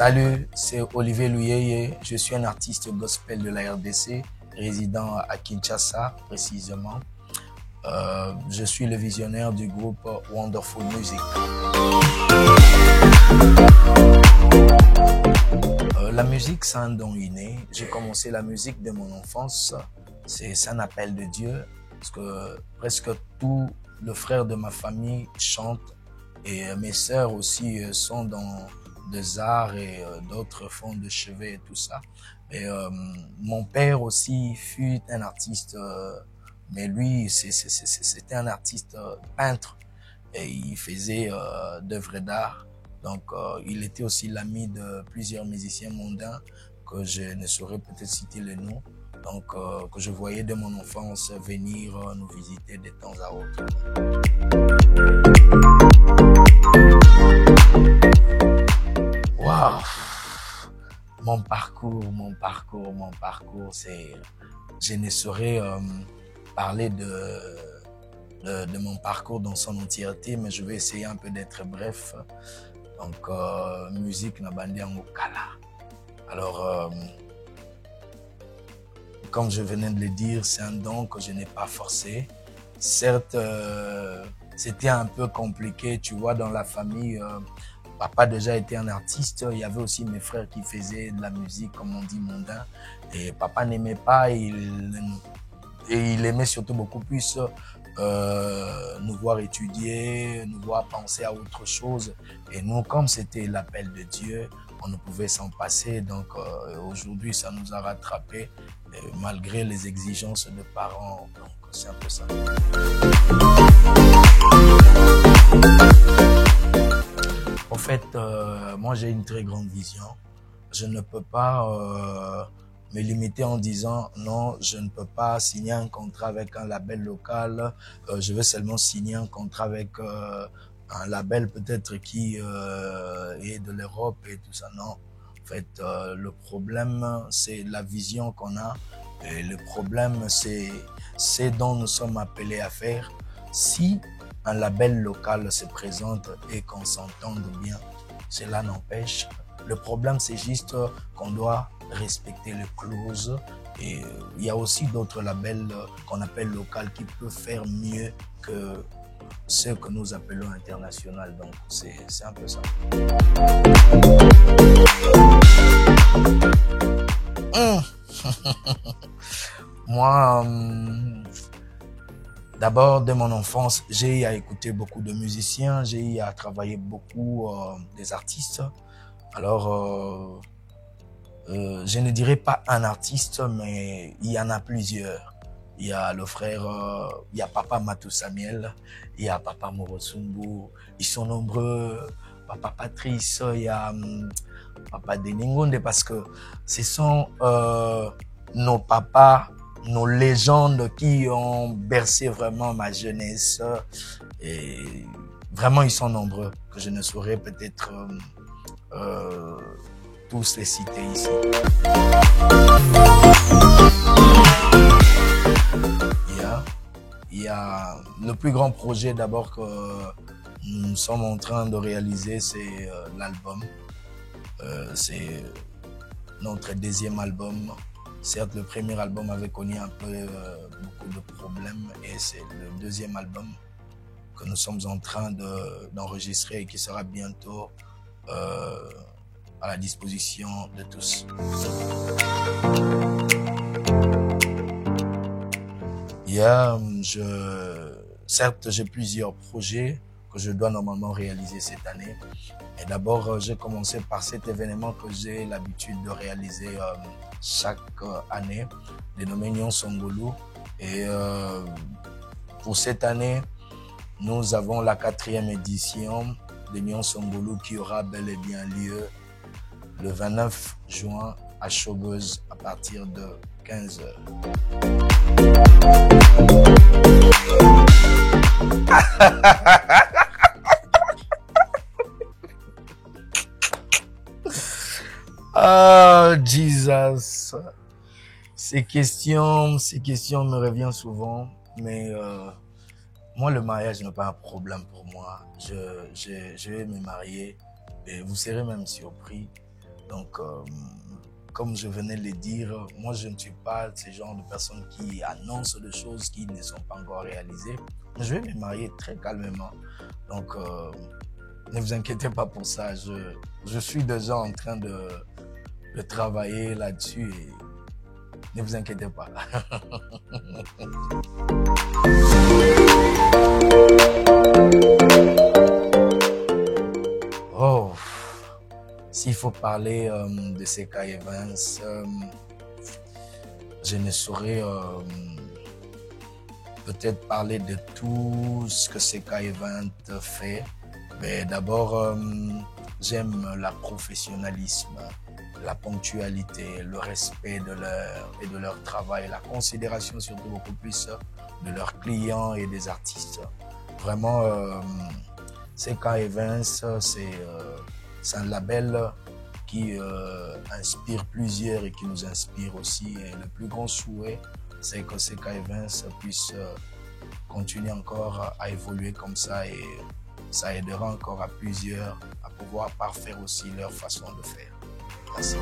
Salut, c'est Olivier Luyeye. Je suis un artiste gospel de la RDC, résident à Kinshasa précisément. Je suis le visionnaire du groupe Wonderful Music. La musique, c'est un don inné. J'ai commencé la musique de mon enfance. C'est un appel de Dieu parce que presque tous les frères de ma famille chantent et mes sœurs aussi sont dans des arts et d'autres font de chevet et tout ça. Et mon père aussi fut un artiste, mais lui c'était un artiste peintre et il faisait d'œuvres d'art. Donc il était aussi l'ami de plusieurs musiciens mondains que je ne saurais peut-être citer les noms. Donc que je voyais de mon enfance venir nous visiter de temps à autre. Waouh! Mon parcours, c'est, je ne saurais parler de mon parcours dans son entièreté, mais je vais essayer un peu d'être bref. Donc, musique na bandi en Okala. Alors, comme je venais de le dire, c'est un don que je n'ai pas forcé. Certes, c'était un peu compliqué, tu vois, dans la famille. Papa déjà était un artiste. Il y avait aussi mes frères qui faisaient de la musique, comme on dit, mondain. Et papa n'aimait pas, il aimait surtout beaucoup plus nous voir étudier, nous voir penser à autre chose. Et nous, comme c'était l'appel de Dieu, on ne pouvait s'en passer. Donc aujourd'hui, ça nous a rattrapés malgré les exigences de parents. Donc c'est un peu ça. En fait, moi j'ai une très grande vision. Je ne peux pas me limiter en disant non, je ne peux pas signer un contrat avec un label local. Je veux seulement signer un contrat avec un label peut-être qui est de l'Europe et tout ça. Non. En fait, le problème, c'est la vision qu'on a. Et le problème, c'est ce dont nous sommes appelés à faire. Si un label local se présente et qu'on s'entende bien, cela n'empêche. Le problème, c'est juste qu'on doit respecter les clauses. Et il y a aussi d'autres labels qu'on appelle locaux qui peuvent faire mieux que ceux que nous appelons internationaux. Donc, c'est un peu ça. Moi, d'abord, dès mon enfance, j'ai eu à écouter beaucoup de musiciens, j'ai eu à travailler beaucoup des artistes. Alors, je ne dirais pas un artiste, mais il y en a plusieurs. Il y a le frère, il y a Papa Matou Samuel, il y a Papa Morosumbu, ils sont nombreux. Papa Patrice, il y a Papa Deningonde, parce que ce sont nos papas, nos légendes qui ont bercé vraiment ma jeunesse. Et vraiment, ils sont nombreux, que je ne saurais peut-être tous les citer ici. Il y a le plus grand projet d'abord que nous sommes en train de réaliser, c'est l'album. C'est notre deuxième album. Certes, le premier album avait connu un peu beaucoup de problèmes et c'est le deuxième album que nous sommes en train d'enregistrer et qui sera bientôt à la disposition de tous. Certes, j'ai plusieurs projets que je dois normalement réaliser cette année. Et d'abord, j'ai commencé par cet événement que j'ai l'habitude de réaliser chaque année, dénommé Nyon Songolo. Et pour cette année, nous avons la 4e édition de Nyon Songolo qui aura bel et bien lieu le 29 juin à Chaubeuse à partir de 15h. Oh, Jesus. Ces questions me reviennent souvent, mais moi, le mariage n'est pas un problème pour moi. Je vais me marier et vous serez même surpris. Donc, comme je venais de le dire, moi je ne suis pas ce genre de personne qui annonce des choses qui ne sont pas encore réalisées. Je vais me marier très calmement. Donc, ne vous inquiétez pas pour ça. Je suis déjà en train de travailler là-dessus et ne vous inquiétez pas. Oh, s'il faut parler de Sekai Evans, je ne saurais peut-être parler de tout ce que Sekai Evans fait. Mais d'abord, j'aime le professionnalisme, la ponctualité, le respect de leur travail, la considération surtout beaucoup plus de leurs clients et des artistes. Vraiment, Sekai Evans, c'est un label qui inspire plusieurs et qui nous inspire aussi. Et le plus grand souhait, c'est que Sekai Evans puisse continuer encore à évoluer comme ça et ça aidera encore à plusieurs à pouvoir parfaire aussi leur façon de faire. Merci.